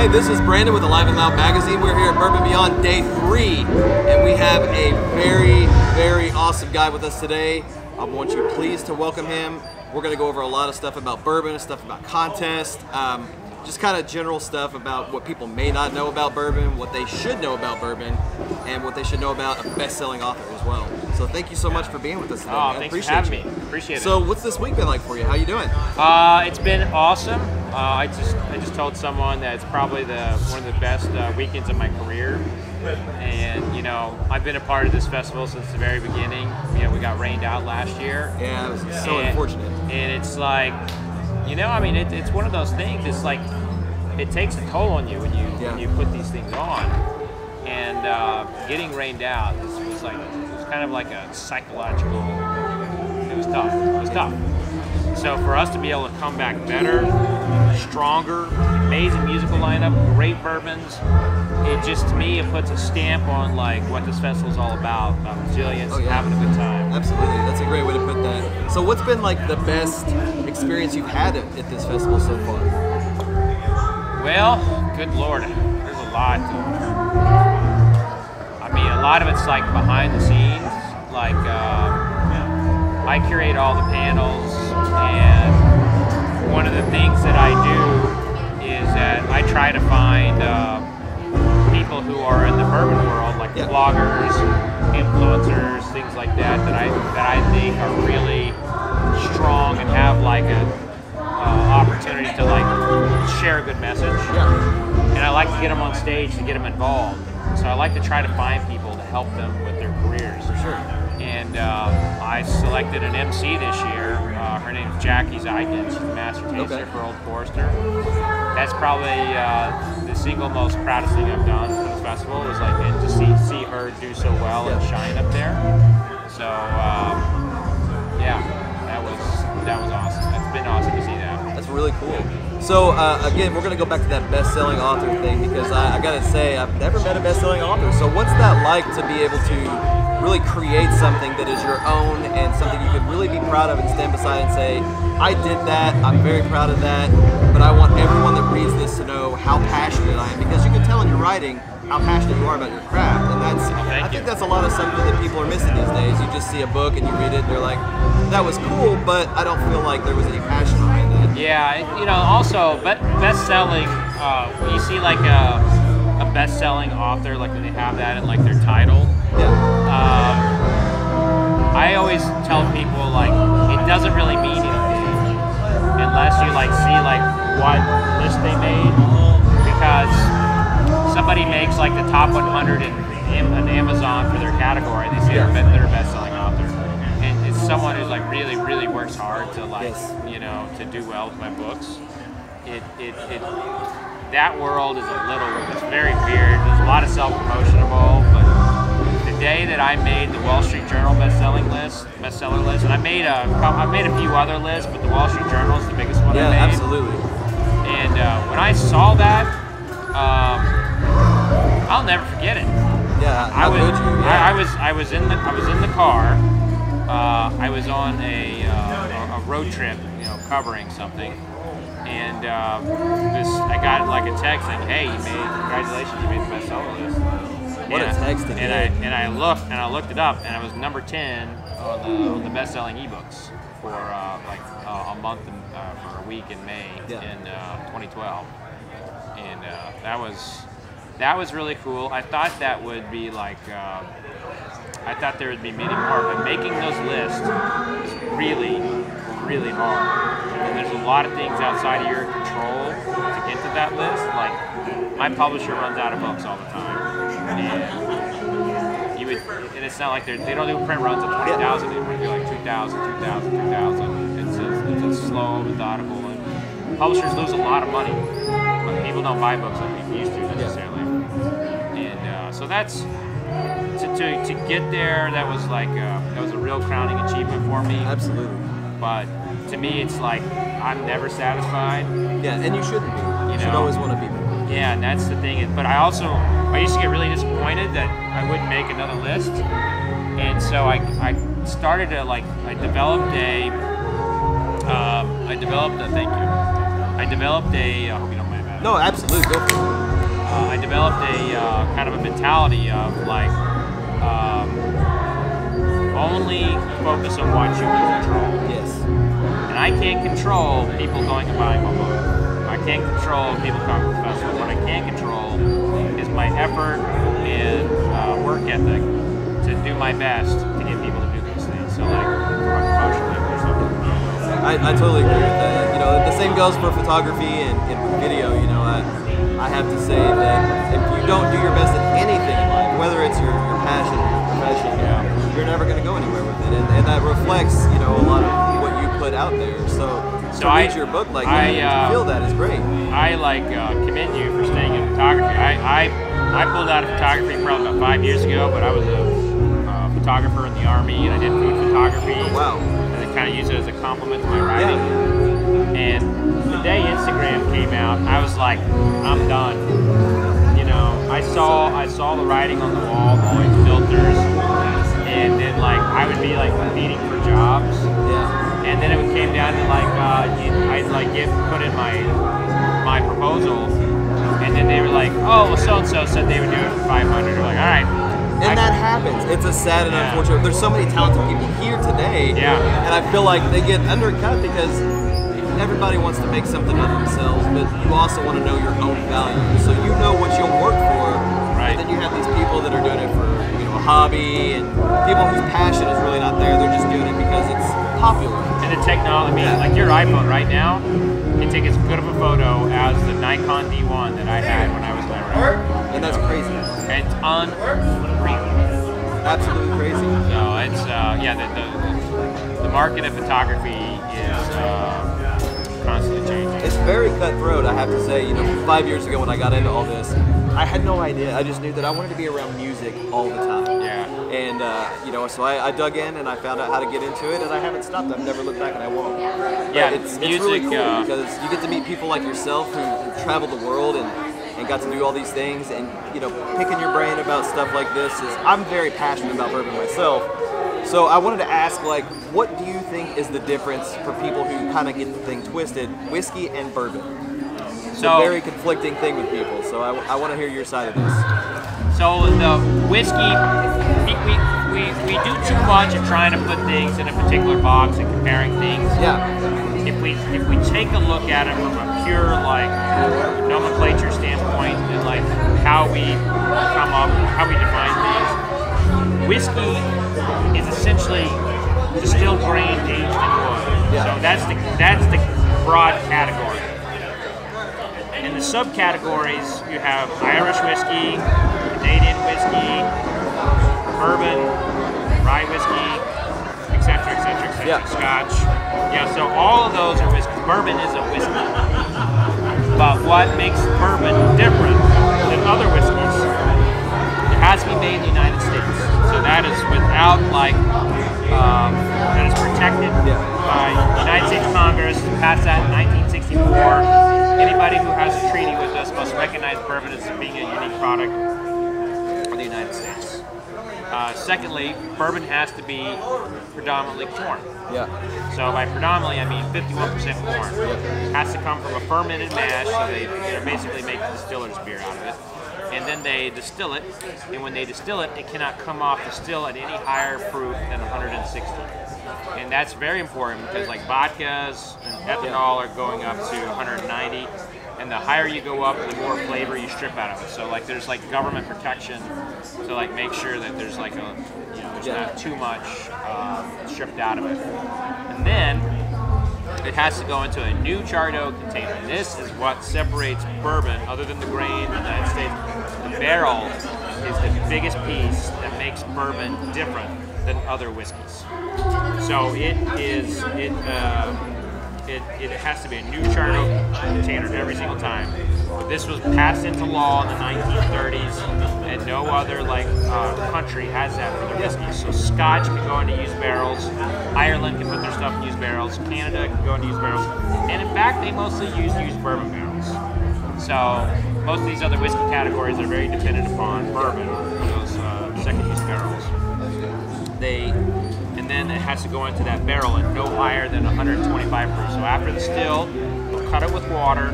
Hey, this is Brandon with Alive and Loud Magazine. We're here at Bourbon Beyond Day 3, and we have a very, very awesome guy with us today. I want you please to welcome him. We're going to go over a lot of stuff about bourbon, stuff about contest, just kind of general stuff about what people may not know about bourbon, what they should know about bourbon, and what they should know about a best-selling author as well. So thank you so much for being with us today, man. Thanks for having me. Appreciate it. So what's this week been like for you? How you doing? It's been awesome. I just told someone that it's probably one of the best weekends of my career. And you know, I've been a part of this festival since the very beginning. You know, we got rained out last year. Yeah, it was so unfortunate. And it's like, you know, I mean, it's one of those things. It's like it takes a toll on you when you put these things on. And getting rained out was kind of like a psychological. It was tough. It was tough. So for us to be able to come back better, stronger, amazing musical lineup, great bourbons, it just, to me, it puts a stamp on like what this festival's all about resilience, having a good time. Absolutely, that's a great way to put that. So what's been like the best experience you've had at this festival so far? Well, good Lord, there's a lot. I mean, a lot of it's like behind the scenes, like I curate all the panels, and one of the things that I do is that I try to find people who are in the bourbon world, like bloggers, influencers, things like that I think are really strong and have like a opportunity to like share a good message. And I like to get them on stage to get them involved. So I like to try to find people to help them with their careers. For sure. And I selected an MC this year. Her name's Jackie Zeitgen. She's the master taster for Old Forester. That's probably the single most proudest thing I've done for this festival, is like to see her do so well and shine up there. So yeah, that was awesome. It's been awesome to see that. That's really cool. So again, we're going to go back to that best-selling author thing, because I got to say, I've never met a best-selling author. So what's that like to be able to really create something that is your own and something you could really be proud of and stand beside and say, I did that, I'm very proud of that, but I want everyone that reads this to know how passionate I am, because you can tell in your writing how passionate you are about your craft, and I think that's a lot of something that people are missing these days. You just see a book and you read it and they're like, that was cool, but I don't feel like there was any passion behind that. Yeah, you know, also best-selling, when you see like a best-selling author, like when they have that in like their title, I always tell people like it doesn't really mean anything unless you like see like what list they made, because somebody makes like the top 100 in Amazon for their category, they say they're a best-selling author, and it's someone who's like really works hard to like you know, to do well with my books. That world is it's very weird. There's a lot of self-promotion involved, but the day that I made the Wall Street Journal bestseller list, and I made a few other lists, but the Wall Street Journal is the biggest one I made. Yeah, absolutely. And when I saw that, I'll never forget it. Yeah, I was in the car. I was on a road trip, you know, covering something. And I got like a text saying, "Hey, congratulations, you made the bestseller list." What a text! And I looked it up, and I was number 10 on the best-selling ebooks for like a month for a week in May in 2012, and that was really cool. I thought that would be like I thought there would be many more, but making those lists is really hard. And there's a lot of things outside of your control to get to that list. Like, my publisher runs out of books all the time, and it's not like they don't do print runs of 20,000. They do like 2,000. It's a slow, methodical, and publishers lose a lot of money, but people don't buy books like people used to necessarily. And so that's to get there. That was like that was a real crowning achievement for me. Absolutely. But to me, it's like I'm never satisfied. Yeah, and you shouldn't be. You should always want to be more. Yeah, and that's the thing. But I used to get really disappointed that I wouldn't make another list, and so I started to like I developed a I hope you don't mind that. No, absolutely. Go for it. I developed a kind of a mentality of like only focus on what you can control. Yes. And I can't control people going and buying my book. I can't control people coming to the festival. What I can control is my effort and work ethic to do my best to get people to do these things. So like promotionally or something. I totally agree with that. You know, the same goes for photography and video. You know, I have to say that if you don't do your best at anything in life, whether it's your passion or your profession, you're never going to go anywhere with it. And that reflects, you know, a lot of what you put out there. So to read your book like that, to feel that is great. I commend you for staying in photography. I pulled out of photography probably about 5 years ago, but I was a photographer in the Army, and I did food photography. Oh, wow. And I kind of use it as a compliment to my writing. Yeah. And the day Instagram came out, I was like, I'm done. You know, I saw the writing on the wall, all these filters, and then like I would be like competing for jobs. Yeah. And then it came down to like I'd like put in my proposal, and then they were like, oh, well, so and so said they would do it for 500. We're like, all right. And that happens. It's a sad and unfortunate. There's so many talented people here today, and I feel like they get undercut because everybody wants to make something of themselves, but you also want to know your own value. So you know what you'll work for, and then you have these people that are doing it for, you know, a hobby, and people whose passion is really not there. They're just doing it because it's popular. And the technology, I mean, like your iPhone right now can take as good of a photo as the Nikon D1 that I had when I was there. And that's crazy. It's unreal. Absolutely crazy. So it's the market of photography is constantly changing. It's very cutthroat, I have to say. You know, 5 years ago when I got into all this, I had no idea. I just knew that I wanted to be around music all the time. Yeah. And you know, so I dug in and I found out how to get into it, and I haven't stopped. I've never looked back, and I won't. Yeah, but it's really cool because you get to meet people like yourself who travel the world and got to do all these things, and you know, picking your brain about stuff like this is. I'm very passionate about bourbon myself. So I wanted to ask, like, what do you think is the difference for people who kind of get the thing twisted, whiskey and bourbon? It's a very conflicting thing with people, so I want to hear your side of this. So the whiskey, we do too much of trying to put things in a particular box and comparing things. Yeah. If we take a look at it from a pure like nomenclature standpoint and like how we define things, whiskey is essentially distilled grain aged in wood. Yeah. So that's the broad category. In the subcategories, you have Irish whiskey, Canadian whiskey, bourbon, rye whiskey, etc., Scotch. Yeah, so all of those are whiskeys. Bourbon is a whiskey. But what makes bourbon different than other whiskeys? It has to be made in the United States. So that is without that is protected by the United States Congress. Passed that in 1964. Anybody who has a treaty with us must recognize bourbon as being a unique product for the United States. Secondly, bourbon has to be predominantly corn. Yeah. So by predominantly, I mean 51% corn. It has to come from a fermented mash, so they basically make distiller's beer out of it. And then they distill it, and when they distill it, it cannot come off the still at any higher proof than 160. And that's very important because like vodkas and ethanol are going up to 190, and the higher you go up, the more flavor you strip out of it. So like there's like government protection to like make sure that there's like there's not too much stripped out of it. And then it has to go into a new charred oak container. And this is what separates bourbon, other than the grain in the United States. The barrel is the biggest piece that makes bourbon different than other whiskeys. So it has to be a new charred oak container every single time. This was passed into law in the 1930s, and no other country has that for their whiskeys. So Scotch can go into used barrels, Ireland can put their stuff in used barrels, Canada can go into used barrels, and in fact they mostly use used bourbon barrels. So most of these other whiskey categories are very dependent upon bourbon, those second use barrels. And then it has to go into that barrel at no higher than 125 proof. So after the still, we'll cut it with water,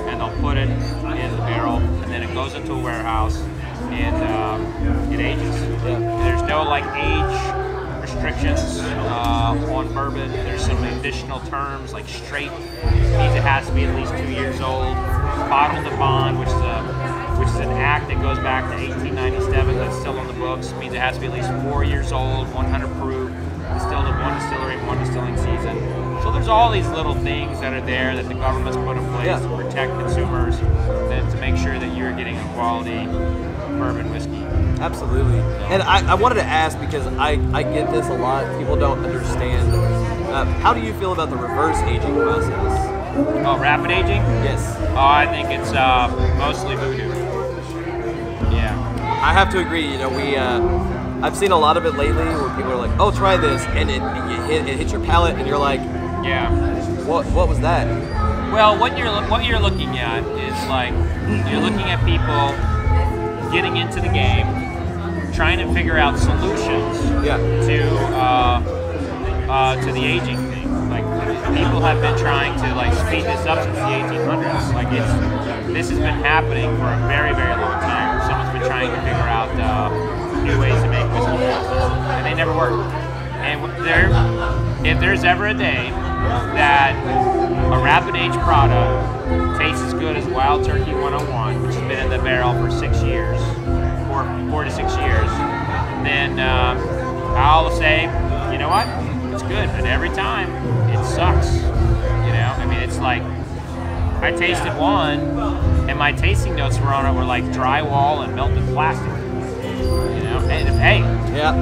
and They'll put it in the barrel, and then it goes into a warehouse, and it ages. Yeah. There's no like age restrictions on bourbon. There's some additional terms like straight means it has to be at least 2 years old. Bottle to bond, which is an act that goes back to 1897 that's still on the books, means it has to be at least 4 years old, 100 proof, distilled in one distillery, one distilling season. So there's all these little things that are there that the government's put in place to protect consumers and to make sure that you're getting a quality bourbon whiskey. Absolutely. And I wanted to ask, because I get this a lot, people don't understand. How do you feel about the reverse aging process? Oh, rapid aging? Yes. Oh, I think it's mostly voodoo. Yeah. I have to agree. You know, I've seen a lot of it lately where people are like, "Oh, try this," and it hits your palate, and you're like, "Yeah, what was that?" Well, what you're looking at is like you're looking at people getting into the game, trying to figure out solutions to the aging thing. Like people have been trying to like speed this up since the 1800s. Like this has been happening for a very, very long time. Someone's been trying to figure out new ways to make whiskey, and they never work. And if there's ever a day that a rapid age product tastes as good as Wild Turkey 101, which has been in the barrel for 6 years, 4 to 6 years, then I'll say, you know what, it's good. And every time, it sucks. You know, I mean, it's like I tasted one, and my tasting notes were on it were like drywall and melted plastic. You know, and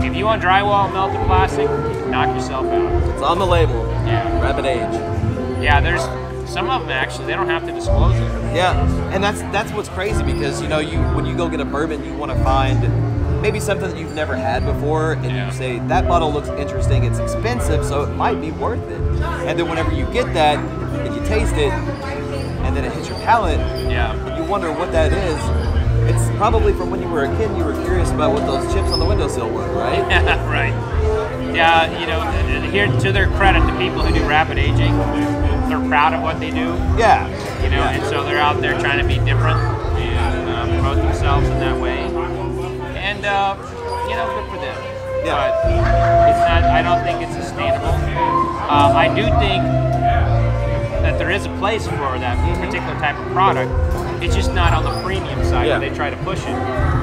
if you want drywall and melted plastic, knock yourself out. It's on the label. Yeah. Rapid age. Yeah, there's some of them actually they don't have to disclose it. Yeah, and that's what's crazy, because you know when you go get a bourbon, you want to find maybe something that you've never had before, and you say that bottle looks interesting. It's expensive, so it might be worth it. And then whenever you get that and you taste it, and then it hits your palate, and you wonder what that is. It's probably from when you were a kid. You were curious about what those chips on the windowsill were, right? Right. Yeah, you know, here to their credit, the people who do rapid aging, they're proud of what they do. Yeah. You know, and so they're out there trying to be different and promote themselves in that way. And you know, good for them. Yeah. But it's not. I don't think it's sustainable. I do think that there is a place for that particular type of product. It's just not on the premium side where they try to push it.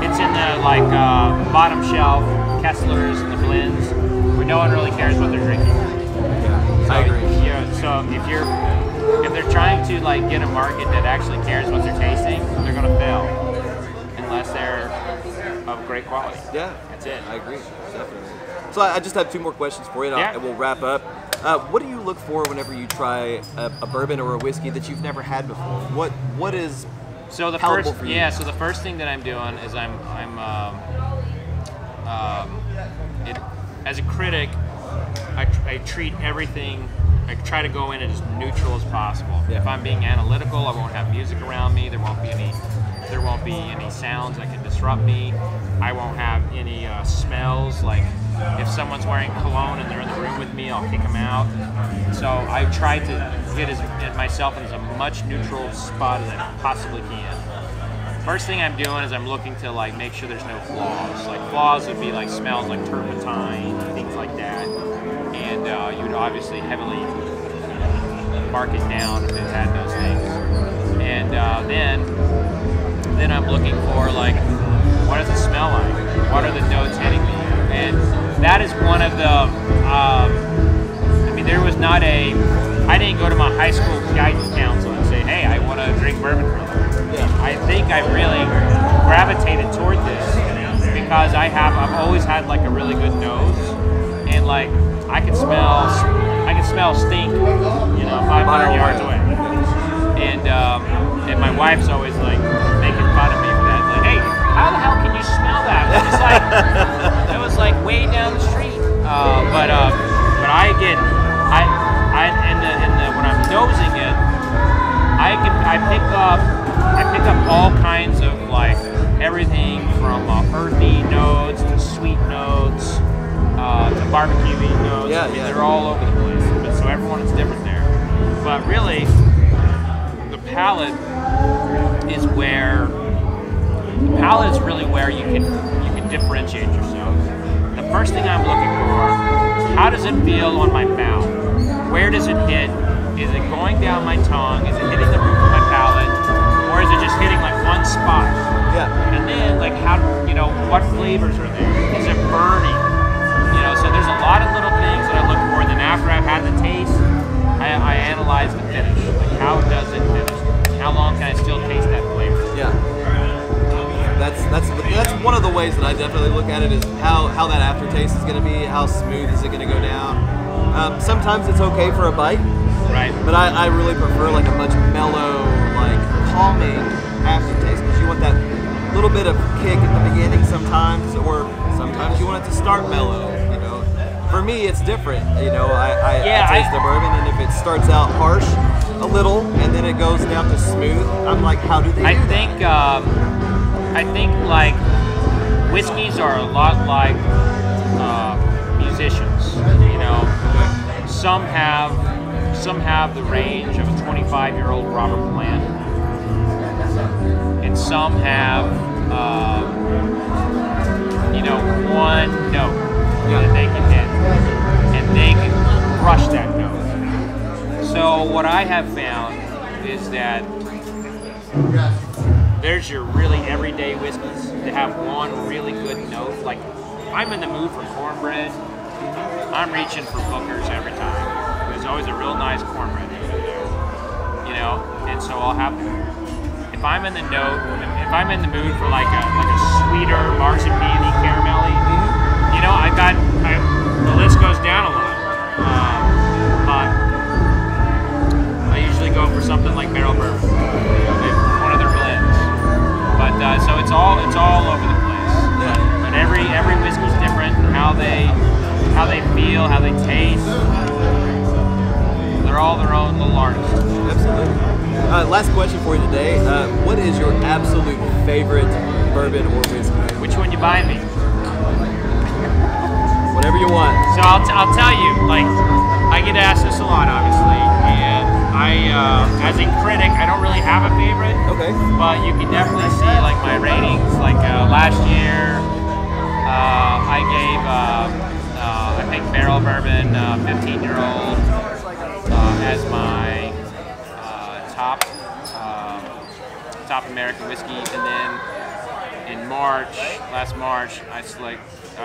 It's in the like bottom shelf Kesslers and the blends, where no one really cares what they're drinking. Yeah, I agree. Yeah, so if they're trying to like get a market that actually cares what they're tasting, they're gonna fail unless they're of great quality. Yeah, that's it. I agree, definitely. So I just have 2 more questions for you, and we'll wrap up. What do you look for whenever you try a bourbon or a whiskey that you've never had before? What is so the palatable first for you? So the first thing that I'm doing is as a critic, I treat everything. I try to go in as neutral as possible. Yeah. If I'm being analytical, I won't have music around me. There won't be any sounds that can disrupt me. I won't have any smells. Like if someone's wearing cologne and they're in the room with me, I'll kick them out. So I try to get myself in as a much neutral spot as I possibly can. First thing I'm doing is I'm looking to like make sure there's no flaws. Like flaws would be like smells like turpentine, things like that. And you would obviously heavily mark it down if it had those things. And then I'm looking for like, what does it smell like? What are the notes hitting me? And that is one of the, I mean, there was not I didn't go to my high school guidance counselor and say, hey, I want to drink bourbon from you. I think I really gravitated toward this because I've always had like a really good nose, and like I can smell stink, you know, 500 yards away. And my wife's always like making fun of me for that. Like, hey, how the hell can you smell that? It was like way down the street. But I get when I'm nosing it, I pick up all kinds of like everything from earthy notes to sweet notes to barbecue notes. Yeah, I mean, they're all over the place. So everyone is different there. But really, the palate is where the palate is really where you can differentiate yourself. The first thing I'm looking for is how does it feel on my mouth? Where does it hit? Is it going down my tongue? Is it hitting the roof of my palate? Or is it just hitting like one spot? Yeah. And then like how, what flavors are there? Is it burning? So there's a lot of little things that I look for. And then after I've had the taste, I analyze the finish. Like how does it finish? How long can I still taste that flavor? Yeah. That's one of the ways that I definitely look at it is how that aftertaste is going to be. How smooth is it going to go down? Sometimes it's okay for a bite. Right. But I really prefer like a much mellow, like calming aftertaste because you want that little bit of kick at the beginning sometimes, or sometimes you want it to start mellow. For me, it's different. I taste the bourbon, and if it starts out harsh a little and then it goes down to smooth, I'm like, how do they do that? I think like whiskeys are a lot like musicians. Some have the range of a 25-year-old Robert Plant, and some have one note that they can hit, and they can crush that note. So what I have found is that there's your really everyday whiskeys that have one really good note. Like if I'm in the mood for cornbread, I'm reaching for Booker's every time. There's always a real nice cornbread over there, and so I'll have. If I'm in the mood for like a sweeter marzipan-y caramelly, the list goes down a lot. But I usually go for something like barrel bourbon, one of their blends. But so it's all over the place. Yeah. But every whiskey's different. How they feel, how they taste. They're all their own little artists. Absolutely. Last question for you today. What is your absolute favorite bourbon or whiskey? Which one you buying me? Whatever you want. So I'll tell you, like, I get asked this a lot, obviously, and I, as a critic, I don't really have a favorite. Okay. But you can definitely see, like, my ratings. Like, last year, I gave, I picked barrel bourbon, 15-year-old, as my top American whiskey, and then in last March, I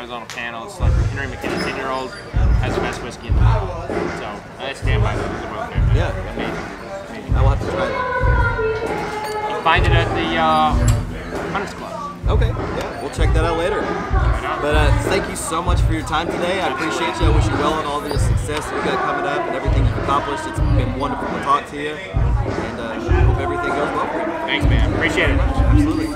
was on a panel, it's like Henry McKenna, 10-year-old, has the best whiskey in the world. So I stand by that as a world favorite. Yeah. Amazing. I will have to try that. You can find it at the Hunters Club. Okay, yeah, we'll check that out later. But thank you so much for your time today. I appreciate you. I wish you well on all of your success that you got coming up and everything you've accomplished. It's been wonderful to talk to you, and I hope everything goes well for you. Thanks, man. Appreciate it. Absolutely.